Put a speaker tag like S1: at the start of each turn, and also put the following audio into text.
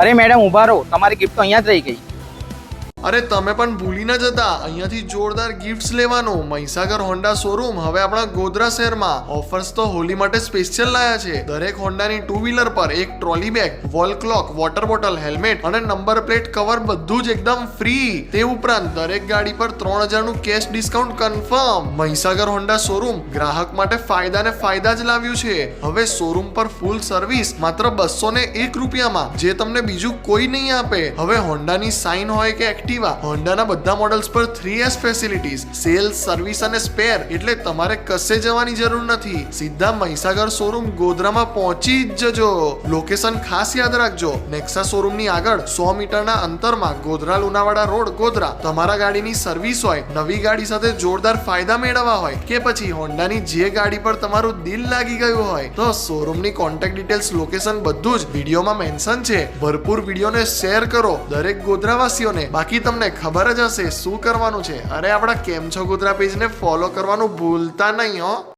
S1: અરે મેડમ ઊભા રહો, તમારી ગિફ્ટ તો અહીંયા જ રહી ગઈ.
S2: અરે તમે પણ ભૂલી ન જતા, અહીંયાથી જોરદાર ગિફ્ટ્સ લેવાનું. મહીસાગર હોન્ડા શોરૂમ હવે આપણા ગોધરા શહેરમાં. ઓફર્સ તો હોલી માટે સ્પેશિયલ લાયા છે. દરેક હોન્ડાની ટુ વ્હીલર પર એક trolley bag, wall clock, water bottle, helmet અને નંબર પ્લેટ કવર બધું જ એકદમ ફ્રી. તે ઉપરાંત દરેક ગાડી પર 3000 નું cash discount confirm. Mahisagar Honda showroom ગ્રાહક માટે ફાયદા જ લાવ્યું છે. હવે શોરૂમ પર ફૂલ સર્વિસ માત્ર 201 રૂપિયામાં, જે તમને બીજું કોઈ નહીં આપે. હવે હોન્ડાની સાઇન હોય કે એક્ટિવા, હોન્ડાના બધા મોડલ્સ પર 3S ફેસિલિટીઝ, સેલ્સ, સર્વિસ અને સ્પેર, એટલે તમારે કશે જવાની જરૂર નથી. સીધા મહીસાગર શોરૂમ ગોધરામાં પહોંચી જ જજો. લોકેશન ખાસ યાદ રાખજો, નેક્સા શોરૂમની આગળ 100 મીટરના અંતરમાં, ગોધરા લુણાવાડા રોડ, ગોધરા. તમારા ગાડીની સર્વિસ હોય, નવી ગાડી સાથે જોરદાર ફાયદા મેળવવા હોય, કે પછી હોન્ડાની જે ગાડી પર તમારું દિલ લાગી ગયું હોય, તો શોરૂમની કોન્ટેક્ટ ડિટેલ્સ, લોકેશન બધું જ વિડીયોમાં મેન્શન છે. ભરપૂર વિડીયોને શેર કરો દરેક ગોધરાવાસીઓને. બાકી તમને ખબર જ હશે શું કરવાનું છે. અરે આપણા કેમ છો ગોધરા પેજને ફોલો કરવાનું ભૂલતા નહીં હો.